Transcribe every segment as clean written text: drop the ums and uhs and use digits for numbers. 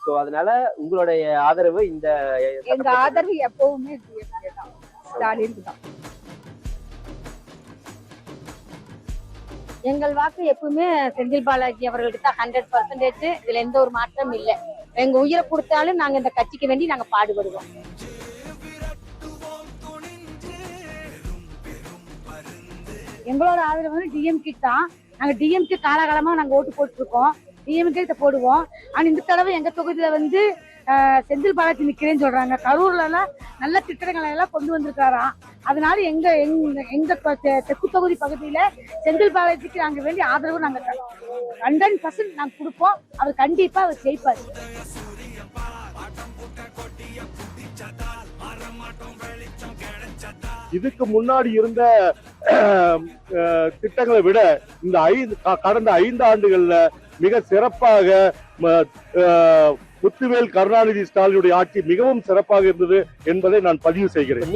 So அதனால உங்களுடைய ஆதரவு இந்த எங்க ஆதரவு எப்பவுமே ஸ்டாலினுக்கு தான். எங்கள் வாக்கு எப்பவுமே செந்தில் பாலாஜி அவர்களுக்கு தான் 100%. இதுல எந்த ஒரு மாற்றம் இல்லை. எங்க உயிரை கொடுத்தாலும் நாங்க இந்த கட்சிக்கு வேண்டி நாங்க பாடுபடுவோம். எங்களோட ஆதரவு வந்து டிஎம்கே தான். நாங்க டிஎம்கே காலகாலமா நாங்க ஓட்டு போட்டுருக்கோம். டிஎம்கே போடுவோம். ஆனா இந்த தடவை எங்க தொகுதியில வந்து செந்தில் பாலாஜி நிக்கிறேன்னு சொல்றாங்க. கரூர்ல எல்லாம் நல்ல திட்டங்களை எல்லாம் கொண்டு வந்திருக்காராம். அதனால எங்க தெற்கு தொகுதி பகுதியில செந்தில் பாலாஜிக்கு நாங்க வேண்டிய ஆதரவு நாங்க 100% நாங்க கொடுப்போம். அவர் கண்டிப்பா அவர் ஜெயிப்பாரு. இதுக்கு முன்னாடி இருந்த திட்டங்களை விட இந்த கடந்த 5 ஆண்டுகள்ல மிக சிறப்பாக முத்துவேல் கருணாநிதி ஸ்டாலினுடைய ஆட்சி மிகவும் சிறப்பாக இருந்தது என்பதை நான் பதிவு செய்கிறேன்.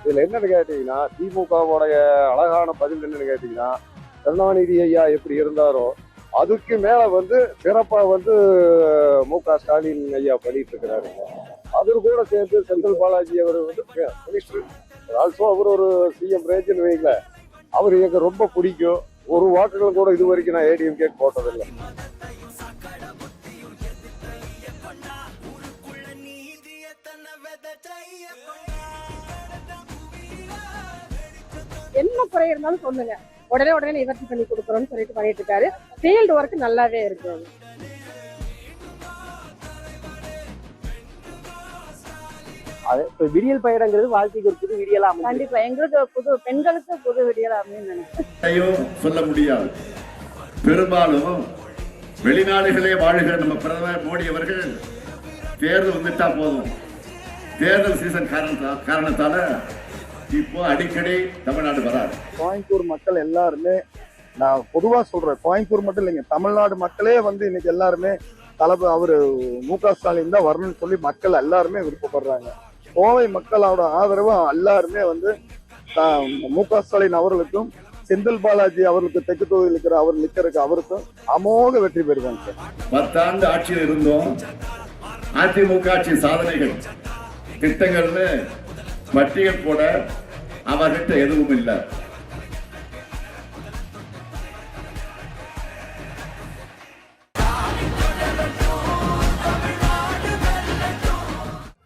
இதுல என்னன்னு கேட்டீங்கன்னா, திமுகவுடைய அழகான பதில் என்னன்னு கேட்டீங்கன்னா, கருணாநிதி ஐயா எப்படி இருந்தாரோ அதுக்கு மேல வந்து சிறப்பா வந்து மு.க. ஸ்டாலின் ஐயா பண்ணிட்டு இருக்கிறாருங்க. அது கூட சேர்ந்து செந்தில் பாலாஜி அவர் வந்து மினிஸ்டர், ஆல்சோ அவர் ஒரு சிஎம் ரேஞ்சுன்னு வைக்கல. அவர் எனக்கு ரொம்ப பிடிக்கும். ஒரு வாக்குகள் கூட இது வரைக்கும் நான் ஏடிஎம்கே போட்டதில்லை. என்ன குறை இருந்தாலும் சொல்லுங்க, உடனே நிவர்த்தி பண்ணி கொடுக்குறோம்னு சொல்லிட்டு பண்ணிட்டு இருக்காரு. ஃபீல்டு ஒர்க் நல்லாவே இருக்கு. விடியல் பயணங்கிறது வாழ்க்கைக்கு ஒரு புது விடியலா அமையும். கண்டிப்பா எங்களுக்கு பெண்களுக்கு புது விடியலா அமையும் நினைக்கிறேன். சொல்ல முடியாது. பெரும்பாலும் வெளிநாடுகளே வாழ்கிற நம்ம பிரதமர் மோடி அவர்கள் தேர்தல் வந்துட்டா போதும், தேர்தல் சீசன் காரணத்தால இப்போ அடிக்கடி தமிழ்நாடு வராது. கோயம்புத்தூர் மக்கள் எல்லாருமே, நான் பொதுவா சொல்றேன், கோயம்புத்தூர் மட்டும் இல்லைங்க, தமிழ்நாடு மக்களே வந்து இன்னைக்கு எல்லாருமே அவரு மு.க. ஸ்டாலின் தான் வரணும்னு சொல்லி மக்கள் எல்லாருமே விருப்பப்படுறாங்க. கோவை மக்களோட ஆதரவு எல்லாருமே வந்து மு.க. ஸ்டாலின் அவர்களுக்கும் செந்தில் பாலாஜி அவர்களுக்கு தெற்கு தொகுதியில் இருக்கிற அவர் நிக்கிறதுக்கு அவருக்கும் அமோக வெற்றி பெறுவாங்க. 10 ஆண்டு ஆட்சியில் இருந்தோம். அதிமுக ஆட்சி சாதனைகள் திட்டங்கள்னு பட்டியல் போட அவர்கிட்ட எதுவும் இல்லை.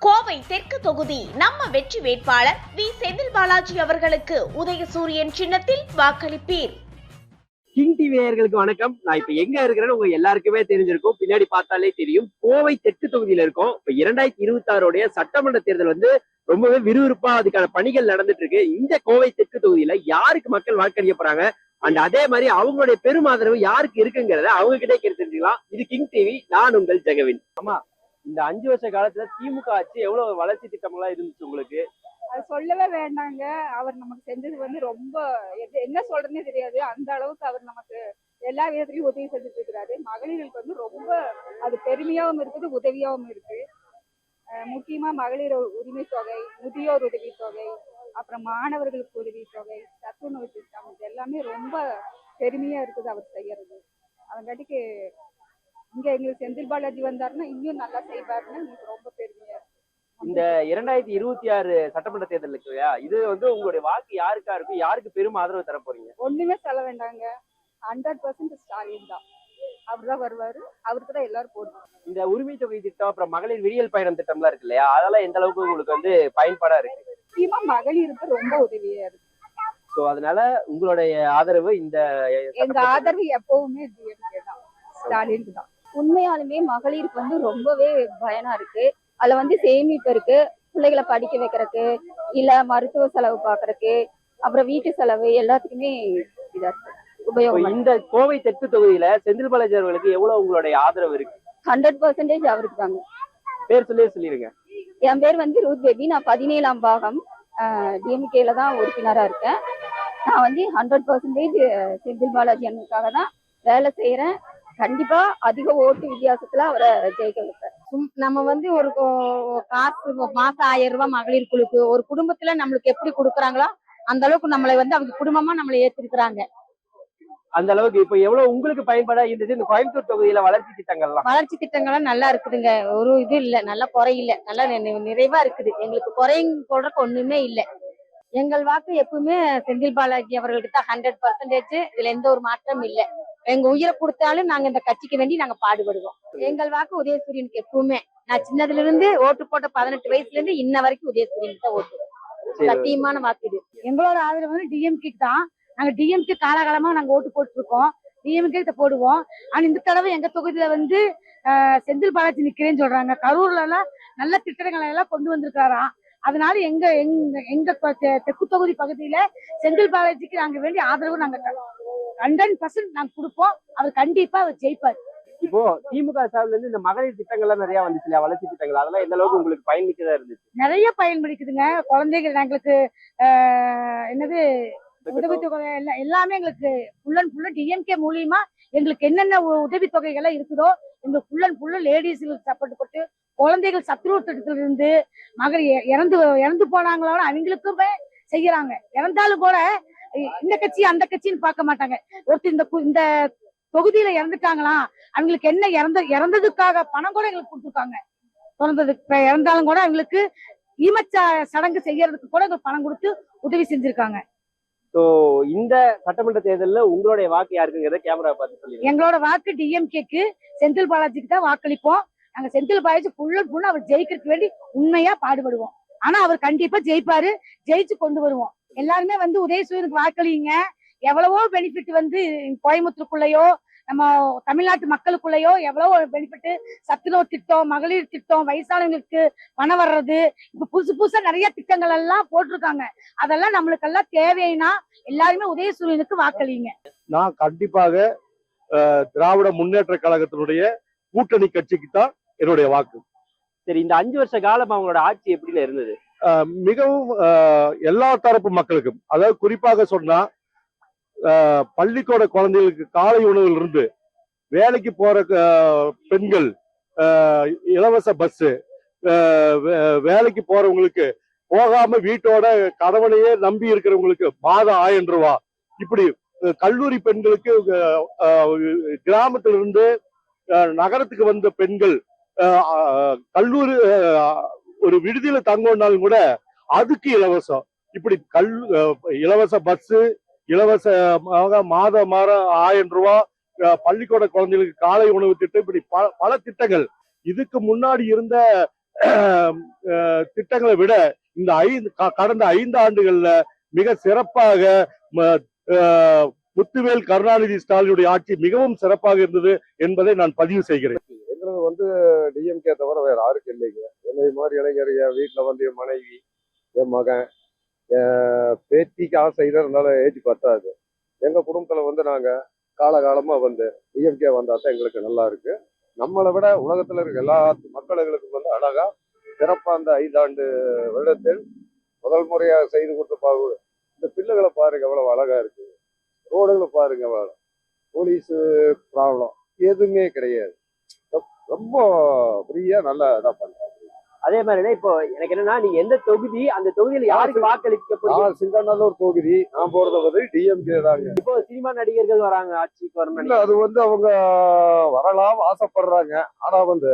கோவை தெற்கு தொகுதி நம்ம வெற்றி வேட்பாளர் வி. செந்தில் பாலாஜி அவர்களுக்கு உதயசூரியன் சின்னத்தில் வாக்களிப்பீர். கிங் டிவி நேயர்களுக்கு வணக்கம். நான் இப்ப எங்க இருக்கிறேன்னு உங்க எல்லாருக்குமே தெரிஞ்சிருக்கும். பின்னாடி பார்த்தாலே தெரியும், கோவை தெற்கு தொகுதியில இருக்கோம். இப்ப 2026 சட்டமன்ற தேர்தல் வந்து ரொம்பவே விறுவிறுப்பா அதுக்கான பணிகள் நடந்துட்டு இருக்கு. இந்த கோவை தெற்கு தொகுதியில யாருக்கு மக்கள் வாக்களிக்க போறாங்க, அண்ட் அதே மாதிரி அவங்களுடைய பெரும் ஆதரவு யாருக்கு இருக்குங்கிறத அவங்க கிட்டே கேட்டு தெரிஞ்சுக்கலாம். இது கிங் டிவி, நான் உங்கள் ஜெகவின். ஆமா, இந்த 5 வருஷ காலத்துல திமுக ஆட்சி எவ்வளவு வளர்ச்சி திட்டங்கள்லாம் இருந்துச்சு உங்களுக்கு? அது சொல்லவே வேண்டாங்க. அவர் நமக்கு செஞ்சது வந்து ரொம்ப என்ன சொல்றதுன்னே தெரியாது. அந்த அளவுக்கு அவர் நமக்கு எல்லா விதத்திலையும் உதவி செஞ்சுட்டு இருக்கிறாரு. மகளிருக்கு வந்து ரொம்ப அது பெருமையாவும் இருக்குது, உதவியாவும் இருக்கு. முக்கியமா மகளிர் உரிமை தொகை, முதியோர் உதவி தொகை, அப்புறம் மாணவர்களுக்கு உதவி தொகை, சத்துணவு திட்டம், இது எல்லாமே ரொம்ப பெருமையா இருக்குது அவர் செய்யறது. அதங்காட்டிக்கு இங்க எங்களுக்கு செந்தில் பாலாஜி வந்தாருன்னா இன்னும் நல்லா செய்வாருன்னு எங்களுக்கு ரொம்ப பெருமையா இருக்கு. இந்த 2026 சட்டமன்ற தேர்தல் இருக்கு இல்லையா, இது வந்து உங்களுடைய வாக்கு யாருக்கா இருக்கும், யாருக்கு பெரும் ஆதரவு தர போறீங்க? ஒண்ணுமே சொல்ல வேண்டாங்க, 100% ஸ்டாலின் தான். அவர் தான் வருவாரு, அவருக்கு தான் எல்லாரும் போடுவாங்க. இந்த உரிமை தொகை திட்டம், அப்புறம் மகளிர் விடியல் பயணம் திட்டம்லாம் இருக்கு இல்லையா, அதெல்லாம் எந்த அளவுக்கு உங்களுக்கு வந்து பயன்பாடா இருக்கு? முக்கியமா மகளிருக்கு ரொம்ப உதவியா இருக்கு. சோ அதனால உங்களுடைய ஆதரவு எங்க ஆதரவு எப்பவுமே டிஎம்கே தான், ஸ்டாலினுக்கு தான். உண்மையாலுமே மகளிருக்கு வந்து ரொம்பவே பயனா இருக்கு. அதுல வந்து சேமிப்பு இருக்கு, பிள்ளைகளை படிக்க வைக்கிறதுக்கு, இல்ல மருத்துவ செலவு பாக்குறதுக்கு, அப்புறம் வீட்டு செலவு எல்லாத்துக்குமே இதா இருக்கு, உபயோகம். இந்த கோவை தெற்கு தொகுதியில செந்தில் பாலாஜி அவர்களுக்கு எவ்வளவு உங்களுடைய ஆதரவு இருக்கு? 100% அவருக்கு தாங்க. பேர் சொல்லிருங்க. என் பேர் வந்து ரூத் பேபி. நான் 17ஆம் பாகம் டிஎம்கேல தான் உறுப்பினரா இருக்கேன். நான் வந்து 100% செந்தில் பாலாஜி அண்ணனுக்காக தான் வேலை செய்யறேன். கண்டிப்பா அதிக ஓட்டு வித்தியாசத்துல அவரை ஜெயிக்க வைப்பேன். நம்ம வந்து ஒரு காசு மாசம் 1000 ரூபாய் மகளிர் குழுக்கு ஒரு குடும்பத்துல நம்மளுக்கு எப்படி கொடுக்குறாங்களோ அந்த அளவுக்கு நம்மளை வந்து அவங்க குடும்பமா நம்மளை ஏத்திருக்கிறாங்க. அந்த அளவுக்கு இப்ப எவ்வளவு உங்களுக்கு பயன்பாடா இருந்தது இந்த கோயம்புத்தூர் தொகுதியில வளர்ச்சி திட்டங்கள்லாம்? வளர்ச்சி திட்டங்கள்லாம் நல்லா இருக்குதுங்க. ஒரு இது இல்ல, நல்லா குறையில்ல, நல்லா நிறைவா இருக்குது. எங்களுக்கு குறைன்னு சொல்றதுக்கு ஒண்ணுமே இல்ல. எங்கள் வாக்கு எப்பவுமே செந்தில் பாலாஜி அவர்களுக்கு தான் 100%. இதுல எந்த ஒரு மாற்றமும் இல்ல. எங்க உயிரை கொடுத்தாலும் நாங்க இந்த கட்சிக்கு வேண்டி நாங்க பாடுபடுவோம். எங்கள் வாக்கு உதயசூரியனுக்கு எப்பவுமே. நான் சின்னதுல இருந்து ஓட்டு போட்ட 18 வயசுல இருந்து இன்ன வரைக்கும் உதயசூரியனுக்கு தான் ஓட்டு. சத்தியமான வாக்கு இது. எங்களோட ஆதரவு வந்து டிஎம்கே தான். நாங்க டிஎம்கே காலகாலமா நாங்க ஓட்டு போட்டு இருக்கோம். டிஎம்கே போடுவோம். ஆனா இந்த தடவை எங்க தொகுதியில வந்து செந்தில் பாலாஜி நிக்கிறேன்னு சொல்றாங்க. கரூர்ல எல்லாம் நல்ல திட்டங்களை எல்லாம் கொண்டு வந்திருக்காராம். அதனால எங்க எங்க தெற்கு தொகுதி பகுதியில செந்தில் பாலாஜிக்கு நாங்க வேண்டிய ஆதரவு நாங்க 100% நாங்க கொடுப்போம். அவர் கண்டிப்பா அவர் ஜெயிப்பார். இப்போ திமுக சார்பில இருந்து இந்த மகளிர் திட்டங்கள்லாம் நிறைய வந்துச்சு இல்லையா, வளர்ச்சி திட்டங்கள், அதெல்லாம் எந்த அளவுக்கு உங்களுக்கு பயன்மிக்கதா இருந்துச்சு? நிறைய பயன்படுக்குதுங்க. குழந்தைகள் எங்களுக்கு என்னது உதவித்தொகை எல்லாமே எங்களுக்கு ஃபுல் அண்ட் ஃபுல்லா டிஎம்கே மூலியமா எங்களுக்கு என்னென்ன உதவித்தொகைகள் இருக்குதோ எங்களுக்கு ஃபுல் அண்ட் ஃபுல்லா லேடிஸுக்கு சப்போர்ட் போட்டு, குழந்தைகள் சத்துருவ திட்டத்துல இருந்து மகளிர் இறந்து போனாங்களோ அவங்களுக்குமே செய்யறாங்க. இறந்தாலும் கூட இந்த கட்சி அந்த கட்சின்னு பார்க்க மாட்டாங்க. ஒருத்தர் இந்த தொகுதியில இறந்துட்டாங்களா அவங்களுக்கு என்ன இறந்ததுக்காக பணம் கூட எங்களுக்கு கொடுத்துருக்காங்க. இறந்தாலும் கூட அவங்களுக்கு ஈமச்ச சடங்கு செய்யறதுக்கு கூட எங்களுக்கு பணம் கொடுத்து உதவி செஞ்சிருக்காங்க. சோ இந்த சட்டமன்ற தேர்தல்ல உங்களுடைய வாக்கு யாருக்குங்கிறத கேமரா பார்த்து சொல்லுங்க. எங்களோட வாக்கு டிஎம்கேக்கு, செந்தில் பாலாஜிக்கு தான் வாக்களிப்போம். நாங்க செந்தில் பாலாஜி ஃபுல்லா அவர் ஜெயிக்கிறதுக்கு வேண்டி உண்மையா பாடுபடுவோம். ஆனா அவர் கண்டிப்பா ஜெயிப்பாரு, ஜெயிச்சு கொண்டு வருவோம். எல்லாருமே வந்து உதயசூரியனுக்கு வாக்களிங்க. எவ்வளவோ பெனிஃபிட் வந்து கோயம்புத்தூருக்குள்ளயோ நம்ம தமிழ்நாட்டு மக்களுக்குள்ளயோ எவ்வளவோ பெனிஃபிட், சத்துணவு திட்டம், மகளிர் திட்டம், வயசானவங்களுக்கு பணம் வர்றது, இப்ப புதுசா நிறைய திட்டங்கள் எல்லாம் போட்டிருக்காங்க. அதெல்லாம் நம்மளுக்கெல்லாம் தேவைன்னா எல்லாருமே உதயசூரியனுக்கு வாக்களிங்க. நான் கண்டிப்பாக திராவிட முன்னேற்ற கழகத்தினுடைய கூட்டணி கட்சிக்கு தான் என்னுடைய வாக்கு. சரி, இந்த 5 வருஷ காலம் அவங்களோட ஆட்சி எப்படில இருந்தது? மிகவும் எல்லா தரப்பு மக்களுக்கும், அதாவது குறிப்பாக சொன்னா பள்ளிக்கூட குழந்தைகளுக்கு காலை உணவில் இருந்து வேலைக்கு போற பெண்கள், இலவச பஸ், வேலைக்கு போறவங்களுக்கு, போகாம வீட்டோட கணவனையே நம்பி இருக்கிறவங்களுக்கு மாதம் 1000 ரூபாய், இப்படி கல்லூரி பெண்களுக்கு, கிராமத்திலிருந்து நகரத்துக்கு வந்த பெண்கள் கல்லூரி ஒரு விடுதியில தங்கணும்னாலும் கூட அதுக்கு இலவசம், இப்படி இலவச பஸ், இலவச மாதம் 1000 ரூபாய், பள்ளிக்கூட குழந்தைகளுக்கு காலை உணவு திட்டம், இப்படி பல திட்டங்கள். இதுக்கு முன்னாடி இருந்த திட்டங்களை விட இந்த கடந்த 5 ஆண்டுகள்ல மிக சிறப்பாக முத்துவேல் கருணாநிதி ஸ்டாலினுடைய ஆட்சி மிகவும் சிறப்பாக இருந்தது என்பதை நான் பதிவு செய்கிறேன். எங்களுக்கு வந்து டிஎம்கே தவிர வேற யாருக்கும் இல்லைங்க. என்னை மாதிரி இளைஞர், என் வீட்டுல வந்து என் மனைவி, என் மகன், பேத்திக்கு ஆசை இருந்தாலும் ஏஜ் பத்தாது. எங்க குடும்பத்துல வந்து நாங்க காலகாலமா வந்து டிஎம்கே வந்தா தான் எங்களுக்கு நல்லா இருக்கு. நம்மளை விட உலகத்துல இருக்க எல்லா மக்களுக்கும் வந்து அழகா சிறப்பா அந்த 5 ஆண்டு வருடத்தில் முதல் முறையாக செய்து கொடுத்த இந்த பிள்ளைகளை பாருங்க எவ்வளவு அழகா இருக்கு. ரோடுகளை பாருங்க, போலீஸ் ப்ராப்ளம் எதுவுமே கிடையாது. ரொம்ப ஃப்ரீயா நல்லா இதா பண்றாங்க. அதே மாதிரிதான் இப்போ எனக்கு என்னன்னா, நீங்க எந்த தொகுதி, அந்த தொகுதியில யாருக்கு வாக்களிக்க போறீங்க? சிங்கநல்லூர் தொகுதி. நான் போறது வந்து டிஎம்கே தாங்க. இப்போ சினிமா நடிகர்கள் வராங்க ஆட்சிக்கு வரணும். அது வந்து அவங்க வரலாம் ஆசைப்படுறாங்க. ஆனா வந்து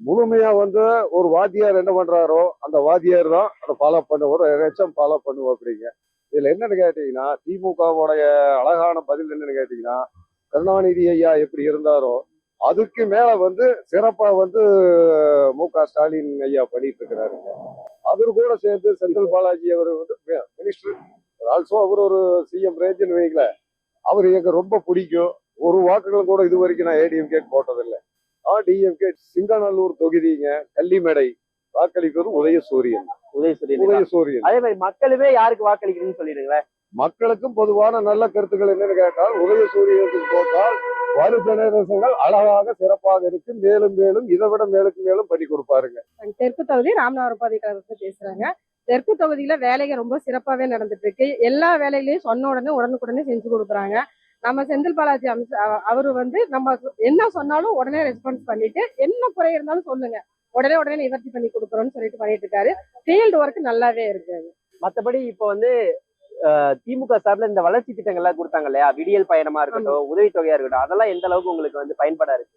முழுமையா வந்து ஒரு வாத்தியார் என்ன பண்றாரோ அந்த வாத்தியார் தான் அதை ஃபாலோ பண்ணுவோம், ஃபாலோ பண்ணுவோம் அப்படிங்க. இதுல என்னன்னு கேட்டீங்கன்னா, திமுகவுடைய அழகான பதில் என்னன்னு கேட்டீங்கன்னா, கருணாநிதி ஐயா எப்படி இருந்தாரோ அதுக்கு மேல வந்து சிறப்பா வந்து மு.க. ஸ்டாலின் ஐயா பண்ணிட்டு இருக்கிறாருங்க. அவரு கூட சேர்ந்து செந்தில் பாலாஜி அவர் வந்து மினிஸ்டர், ஆல்சோ அவர் ஒரு சிஎம் ரேஞ்சுன்னு வைங்களேன். அவர் எனக்கு ரொம்ப பிடிக்கும். ஒரு வாக்குகள் கூட இது வரைக்கும் நான் ஏடிஎம்கே போட்டதில்லை. டிஎம்கே சிங்கநல்லூர் தொகுதிங்க, கள்ளிமேடை வாக்களிப்பது உதயசூரியன். அதே மாதிரி மக்களுமே யாருக்கு வாக்களிக்கிறீங்கன்னு சொல்லிடுங்களேன். மக்களுக்கும் பொதுவான நல்ல கருத்துக்கள் என்னன்னு கேட்டால், உதயசூரியனுக்கு போட்டால் வரும் ஜெனரேஷன்கள் அழகாக சிறப்பாக இருக்கு. மேலும் மேலும் இதை விட மேலுக்கு மேலும் பண்ணி கொடுப்பாருங்க. தெற்கு தொகுதி ராமநாதபுரம் பகுதியிலிருந்து பேசுறாங்க. தெற்கு தொகுதியில வேலைகள் ரொம்ப சிறப்பாவே நடந்துட்டு இருக்கு. எல்லா வேலைகளையும் சொன்ன உடனே உடனுக்குடனே செஞ்சு கொடுக்குறாங்க. நம்ம செந்தில் பாலாஜி அவரு வந்து நம்ம என்ன சொன்னாலும் உடனே ரெஸ்பான்ஸ் பண்ணிட்டு, என்ன குறை இருந்தாலும் சொல்லுங்க, உடனே நிவர்த்தி பண்ணி கொடுக்குறோம்னு சொல்லிட்டு பண்ணிட்டு இருக்காரு. ஃபீல்டு ஒர்க் நல்லாவே இருக்கு. மற்றபடி இப்போ வந்து திமுக சார்பில் இந்த வளர்ச்சி திட்டங்கள்லாம் கொடுத்தாங்க இல்லையா, விடியல் பயணமா இருக்கட்டும், உதவித்தொகையா இருக்கட்டும், அதெல்லாம் எந்த அளவுக்கு உங்களுக்கு வந்து பயன்படா இருக்கு?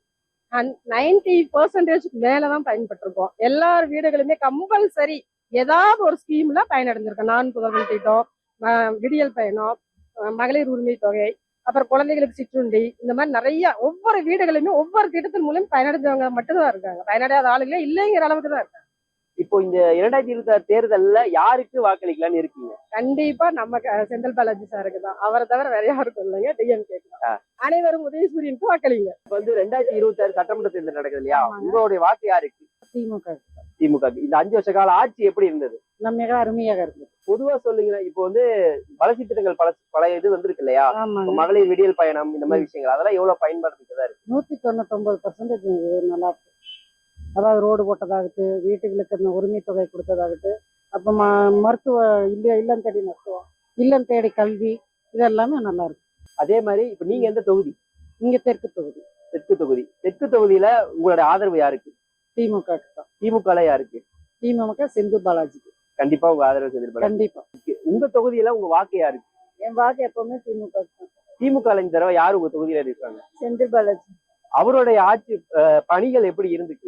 90% மேலதான் பயன்பட்டிருக்கோம். எல்லார் வீடுகளுமே கம்பல்சரி ஏதாவது ஒரு ஸ்கீம்ல பயனடைஞ்சிருக்கோம். நான் புதல்வன் திட்டம், விடியல் பயணம், மகளிர் உரிமை தொகை, அப்புறம் குழந்தைகளுக்கு சிற்றுண்டி, இந்த மாதிரி நிறைய ஒவ்வொரு வீடுகளுமே ஒவ்வொரு திட்டத்தின் மூலம் பயனடைஞ்சவங்க மட்டும்தான் இருக்காங்க. பயனடையாத ஆளுங்களே இல்லைங்கிற அளவுக்கு தான் இருக்காங்க. இப்போ இந்த 2026 தேர்தல்ல யாருக்கு வாக்களிக்கலாம்னு இருக்கீங்க? கண்டிப்பா நம்ம செந்தில் பாலாஜி சாருக்கு தான். அவரை தவிர வேற யாருக்கும் இல்லைங்க. டிஎம்கே அனைவரும் உதயசூரியனுக்கு வாக்களிங்க. இப்ப வந்து 2026 சட்டமன்ற தேர்தல் நடக்குது இல்லையா, உங்களுடைய வாக்கு யாருக்கு? திமுக. திமுக. இந்த 5 வருஷ கால ஆட்சி எப்படி இருந்தது? நம்ம அருமையாக இருக்கு. பொதுவா சொல்லுங்க. இப்போ வந்து வளர்ச்சி திட்டங்கள் பல இது வந்திருக்கு இல்லையா, மகளிர் விடியல் பயணம், இந்த மாதிரி விஷயங்கள் அதெல்லாம் எவ்வளவு பயன்படுத்திட்டதா இருக்கு? 199% நல்லா இருக்கு. அதாவது ரோடு போட்டதாகட்டு, வீட்டுகளுக்கு அந்த உரிமை தொகை கொடுத்ததாகட்டு, அப்ப மருத்துவ இல்லம் தேடி மருத்துவம், இல்லம் தேடி கல்வி, இதெல்லாமே நல்லா இருக்கு. அதே மாதிரி இப்ப நீங்க எந்த தொகுதி? இங்க தெற்கு தொகுதி. தெற்கு தொகுதி. தெற்கு தொகுதியில உங்களோட ஆதரவு யாருக்கு? திமுக தான். திமுக யாருக்கு? திமுக செந்தில் பாலாஜிக்கு. கண்டிப்பா உங்க ஆதரவு செந்தில் பாலாஜி. கண்டிப்பா. உங்க தொகுதியில உங்க வாக்கு யாருக்கு? என் வாக்கு எப்பவுமே திமுக தான். திமுக இந்த தடவை யாரு உங்க தொகுதியில இருக்காங்க? செந்தில் பாலாஜி. அவருடைய ஆட்சி பணிகள் எப்படி இருந்துச்சு?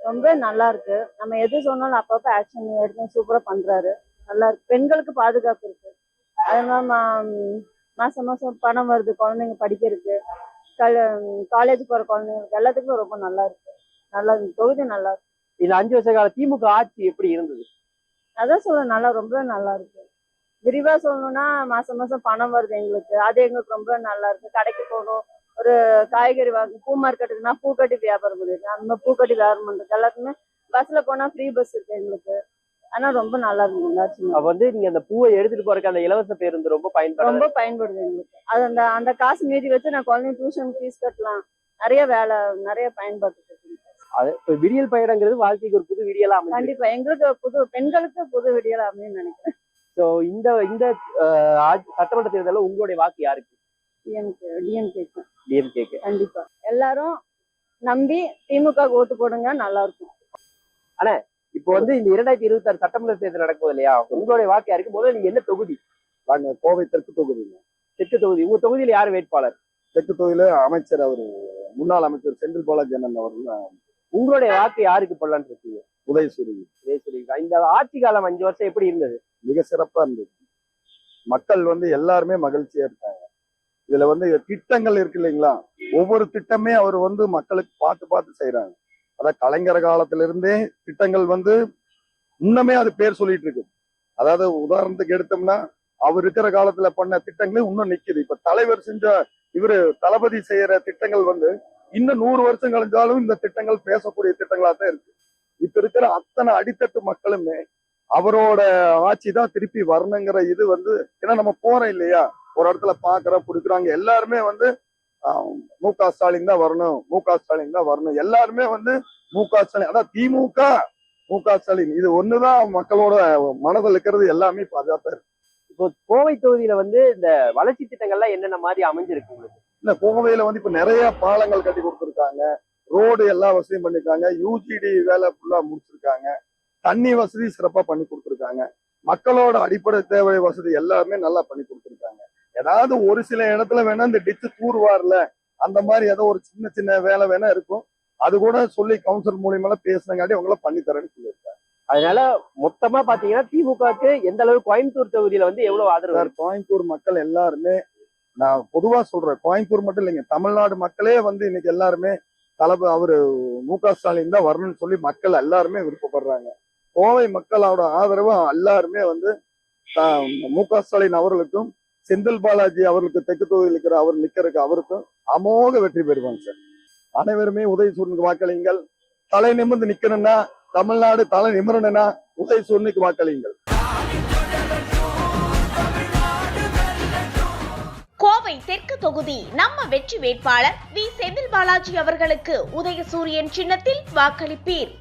ரொம்ப நல்லா இருக்கு. நம்ம எது சொன்னாலும் அப்பப்ப ஆக்ஷன் எடுத்து சூப்பரா பண்றாரு. நல்லா இருக்கு. பெண்களுக்கு பாதுகாப்பு இருக்கு. அதனால மாசம் மாசம் பணம் வருது குழந்தைங்க படிக்கிறதுக்கு, காலேஜ் போற குழந்தைங்களுக்கு எல்லாத்துக்குமே ரொம்ப நல்லா இருக்கு. நல்லா இருக்கு. தொகுதி நல்லா இருக்கு. இந்த 5 வருஷ கால திமுக ஆட்சி எப்படி இருந்தது? அதான் சொல்ல நல்லா, ரொம்ப நல்லா இருக்கு. விரிவா சொல்லணும்னா மாசம் மாசம் பணம் வருது எங்களுக்கு. அது எங்களுக்கு ரொம்ப நல்லா இருக்கு. கடைக்கு போகணும், ஒரு காய்கறி வாங்க, பூ மார்க்கெட்டுக்குன்னா பூக்கட்டி வியாபாரம் பண்ணிருக்கு. அந்த பூக்கட்டி வியாபாரம் பண்றது எல்லாத்துக்குமே பஸ்ல போனா ஃப்ரீ பஸ் இருக்கு எங்களுக்கு. ஆனா ரொம்ப நல்லா இருக்கு. அப்ப வந்து நீங்க அந்த பூவை எடுத்துட்டு போறதுக்கு அந்த இலவச பேருந்து ரொம்ப பயன்படுது எங்களுக்கு. அது அந்த காசு மீதி வச்சு நான் குழந்தைங்க டியூஷன் ஃபீஸ் கட்டலாம். நிறைய பயன்படுத்து. அது விடியல் பயணங்கிறது வாழ்க்கைக்கு ஒரு புது விடியலா அமையும். கண்டிப்பா எங்களுக்கு பெண்களுக்கு புது விடியலா அமையும் நினைக்கிறேன். சோ இந்த சட்டமன்ற தேர்தலில் உங்களுடைய வாக்கு யாருக்கு? டிஎம்கே. கண்டிப்பா எல்லாரும் நம்பி திமுக ஓட்டு போடுங்க, நல்லா இருக்கும். ஆனா இப்போ வந்து இந்த 2026 சட்டமன்ற தேர்தல் நடக்குது இல்லையா, உங்களுடைய வாக்கு யாருக்கு? முதல்ல நீங்க என்ன தொகுதி? நாங்க கோவை தெற்கு தொகுதி. தெற்கு தொகுதி. உங்க தொகுதியில யாரு வேட்பாளர்? தெற்கு தொகுதியில அமைச்சர், அவரு முன்னாள் அமைச்சர் செந்தில் பாலாஜி அண்ணன் அவர்கள். உங்களுடைய வாக்கு யாருக்கு போடலான்னு இருக்கீங்க? உதயசூரியன். இந்த ஆட்சி காலம் 5 வருஷம் எப்படி இருந்தது? மிக சிறப்பா இருந்தது. மக்கள் வந்து எல்லாருமே மகிழ்ச்சியா இருக்காங்க. இதுல வந்து திட்டங்கள் இருக்கு இல்லைங்களா, ஒவ்வொரு திட்டமே அவர் வந்து மக்களுக்கு பார்த்து செய்யறாங்க. அதாவது கலைஞர் காலத்துல இருந்தே திட்டங்கள் வந்து இன்னுமே அது பேர் சொல்லிட்டு இருக்கு. அதாவது உதாரணத்துக்கு எடுத்தோம்னா அவர் இருக்கிற காலத்துல பண்ண திட்டங்களே இன்னும் நிக்குது. இப்ப தலைவர் செஞ்ச இவரு தளபதி செய்யற திட்டங்கள் வந்து இன்னும் 100 வருஷம் கழிஞ்சாலும் இந்த திட்டங்கள் பேசக்கூடிய திட்டங்களா தான் இருக்கு. இப்ப இருக்கிற அத்தனை அடித்தட்டு மக்களுமே அவரோட ஆட்சி தான் திருப்பி வரணுங்கிற இது வந்து, ஏன்னா நம்ம போறோம் இல்லையா, ஒரு இடத்துல பாக்குறோம் பிடிக்கிறாங்க, எல்லாருமே வந்து மு.க. ஸ்டாலின் தான் வரணும், மு.க. ஸ்டாலின் தான் வரணும். எல்லாருமே வந்து மு.க. ஸ்டாலின், அதான் திமுக மு.க. ஸ்டாலின், இது ஒண்ணுதான் மக்களோட மனதில் இருக்கிறது. எல்லாமே இப்ப அதான் இருக்கு. இப்போ கோவை தொகுதியில வந்து இந்த வளர்ச்சி திட்டங்கள்லாம் என்னென்ன மாதிரி அமைஞ்சிருக்கு உங்களுக்கு? இல்ல, கோவையில வந்து இப்ப நிறைய பாலங்கள் கட்டி கொடுத்துருக்காங்க, ரோடு எல்லா வசதியும் பண்ணிருக்காங்க, யூஜிடி வேலை ஃபுல்லா முடிச்சிருக்காங்க, தண்ணி வசதி சிறப்பா பண்ணி கொடுத்துருக்காங்க, மக்களோட அடிப்படை தேவை வசதி எல்லாமே நல்லா பண்ணி கொடுத்துருக்காங்க. ஏதாவது ஒரு சில இடத்துல வேணா இந்த டிச்சு தூர்வார்ல அந்த மாதிரி ஏதோ ஒரு சின்ன வேலை வேணா இருக்கும், அது கூட சொல்லி கவுன்சிலர் மூலியமா பேசினங்காட்டி அவங்கள பண்ணி தரேன்னு சொல்லியிருக்காங்க. அதனால மொத்தமா பாத்தீங்கன்னா திமுகவுக்கு எந்த அளவு கோயம்புத்தூர் தொகுதியில வந்து எவ்வளவு ஆதரவு? கோயம்புத்தூர் மக்கள் எல்லாருமே, நான் பொதுவா சொல்றேன், கோயம்புத்தூர் மட்டும் இல்லைங்க, தமிழ்நாடு மக்களே வந்து இன்னைக்கு எல்லாருமே அவரு மு.க. ஸ்டாலின் தான் வரணும்னு சொல்லி மக்கள் எல்லாருமே விருப்பப்படுறாங்க. கோவை மக்களோட ஆதரவு எல்லாருமே வந்து மு.க. ஸ்டாலின் அவர்களுக்கும் செந்தில் பாலாஜி அவர்களுக்கு தெற்கு தொகுதியில் இருக்கிற அவர் நிக்கிறதுக்கு அவருக்கும் அமோக வெற்றி பெறுவாங்க சார். அனைவருமே உதயசூரியனுக்கு வாக்களியுங்கள். தலை நிமிர்ந்து நிக்கணும்னா, தமிழ்நாடு தலை நிமிரணும்னா உதயசூரியனுக்கு வாக்களியுங்கள். கோவை தெற்கு தொகுதி நம்ம வெற்றி வேட்பாளர் வி. செந்தில் பாலாஜி அவர்களுக்கு உதயசூரியன் சின்னத்தில் வாக்களிப்பீர்.